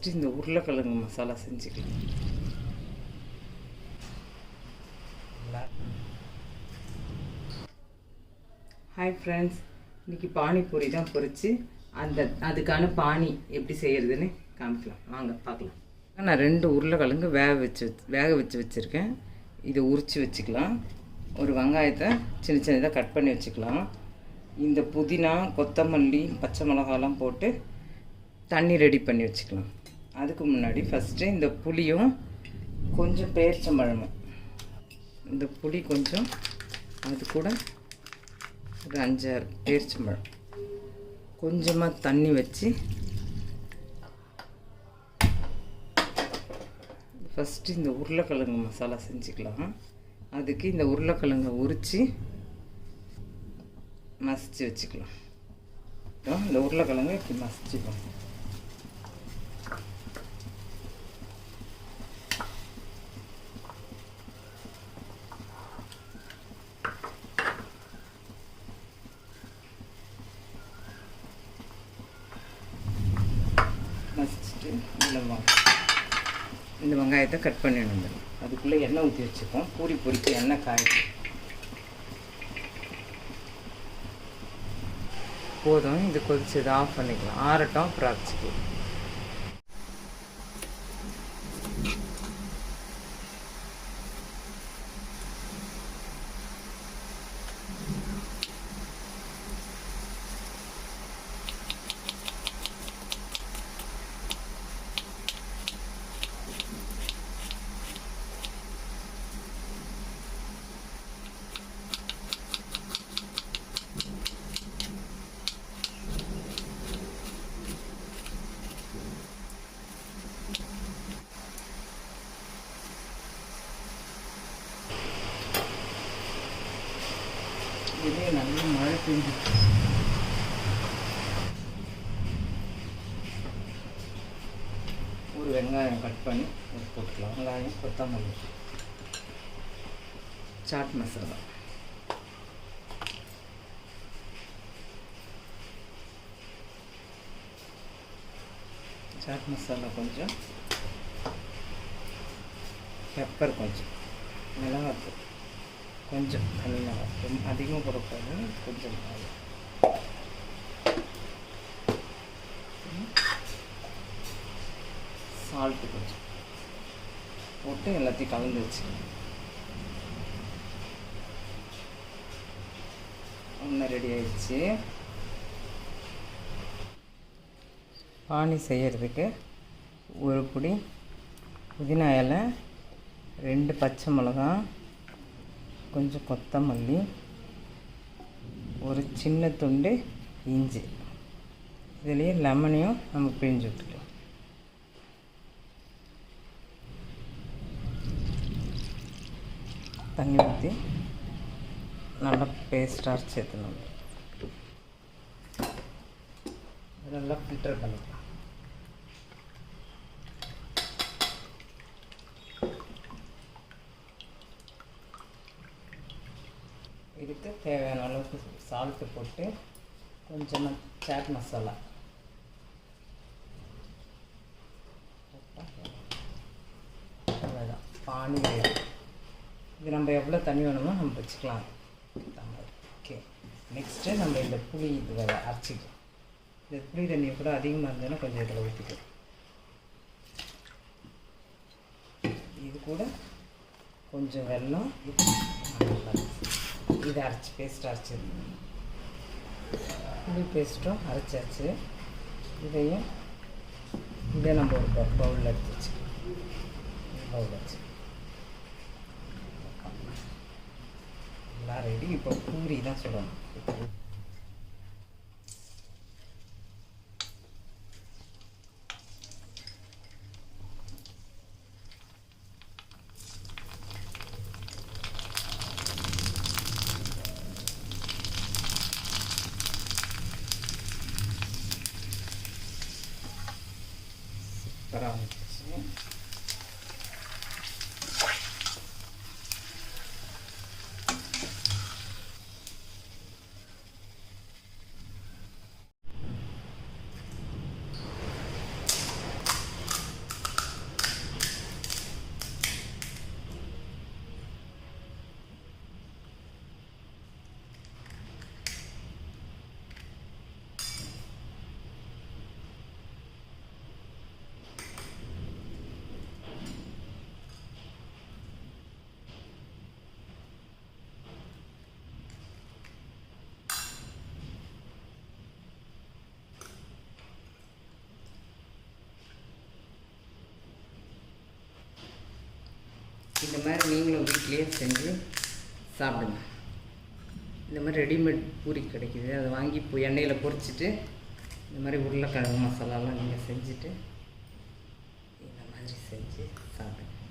First இந்த உருளைக்கிழங்கு மசாலா செஞ்சுக்கலாம். ஹாய் ஃப்ரெண்ட்ஸ், இன்றைக்கி பானிபூரி தான் பொரித்து அதுக்கான பானி எப்படி செய்கிறதுன்னு காமிக்கலாம். வாங்க பார்க்கலாம். நான் 2 உருளைக்கிழங்கு வேக வச்சு வச்சுருக்கேன். இதை உரித்து வச்சுக்கலாம். ஒரு வெங்காயத்தை சின்ன சின்னதாக கட் பண்ணி வச்சுக்கலாம். இந்த புதினா, கொத்தமல்லி, பச்சை மிளகாலாம் போட்டு தண்ணி ரெடி பண்ணி வச்சுக்கலாம். அதுக்கு முன்னாடி ஃபஸ்ட்டு இந்த புளியும் கொஞ்சம் பேரிச்சம்பழமும், இந்த புளி கொஞ்சம், அது கூட ஒரு 5-6 பேரிச்சம்பழம், கொஞ்சமாக தண்ணி வச்சு ஃபஸ்ட்டு இந்த உருளைக்கிழங்கு மசாலா செஞ்சுக்கலாம். அதுக்கு இந்த உருளைக்கிழங்கை உரித்து மசிச்சு வச்சுக்கலாம். இந்த உருளைக்கிழங்கு இப்படி மசிச்சுக்கலாம். மசிச்சுட்டு இந்த வெங்காயத்தை கட் பண்ணிடணும். அதுக்குள்ளே எண்ணெய் ஊற்றி வச்சுப்போம். பூரி பொரிக்க எண்ணெய் காய்ச்சி போதும். இது கொதிச்சு இதை ஆஃப் பண்ணிக்கலாம். ஆறட்டும், அப்புறம் அரைச்சிக்கலாம். இதே நல்ல மழை பெஞ்சு ஒரு வெங்காயம் கட் பண்ணி போட்டுக்கலாம். வெங்காயம், கொத்தமல்லி, சாட் மசாலா, கொஞ்சம், பெப்பர் கொஞ்சம், மிளகாத்தூள் கொஞ்சம், தனியாக அதிகமாக போடக்கூடாது, கொஞ்சம் சால்ட்டு கொஞ்சம் போட்டு எல்லாத்தையும் கலந்து வச்சுக்கணும். ஒன்று ரெடி ஆயிடுச்சு. பானி செய்கிறதுக்கு ஒரு பிடி புதினா இலை, 2 பச்சை மிளகாய், கொஞ்சம் கொத்தமல்லி, ஒரு சின்ன துண்டு இஞ்சி, இதுலேயே லெமனையும் நம்ம பிழிஞ்சு விட்டுக்கலாம். தண்ணி ஊற்றி நல்லா பேஸ்ட்டாக அரைச்சி எடுத்துணும். நல்லா ஃபில்டர் பண்ணிக்கலாம். இதுக்கு தேவையான அளவுக்கு சால்ட்டு போட்டு கொஞ்சமாக சாட் மசாலா அவ்வளோதான். பானி இது நம்ம எவ்வளோ தண்ணி வேணுமோ நம்ம வச்சுக்கலாம். ஓகே, நெக்ஸ்ட்டு நம்ம இந்த புளி இது அரைச்சிக்கலாம். இந்த புளி தண்ணியை கூட அதிகமாக இருந்ததுன்னா கொஞ்சம் இதில் ஊற்றிக்கலாம். இது கூட கொஞ்சம் வெல்லம், இதை அரைச்சி பேஸ்ட் அரைச்சிருக்கோம். புளி பேஸ்ட்டும் அரைச்சாச்சு. இதை நம்ம ஒரு பவுலில் எடுத்து வச்சுக்கலாம். பவுல் வச்சு எல்லாம் ரெடி. இப்போ பூரி தான் சொல்லணும். சூப்பராக வந்துச்சு. இந்த மாதிரி நீங்களும் வீட்லேயே செஞ்சு சாப்பிடுங்க. இந்த மாதிரி ரெடிமேட் பூரி கிடைக்கிது, அதை வாங்கி இப்போ எண்ணெயில் பொரிச்சிட்டு இந்த மாதிரி உருளைக்கிழங்கு மசாலாலாம் நீங்கள் செஞ்சுட்டு இந்த மாதிரி செஞ்சு சாப்பிடுங்க.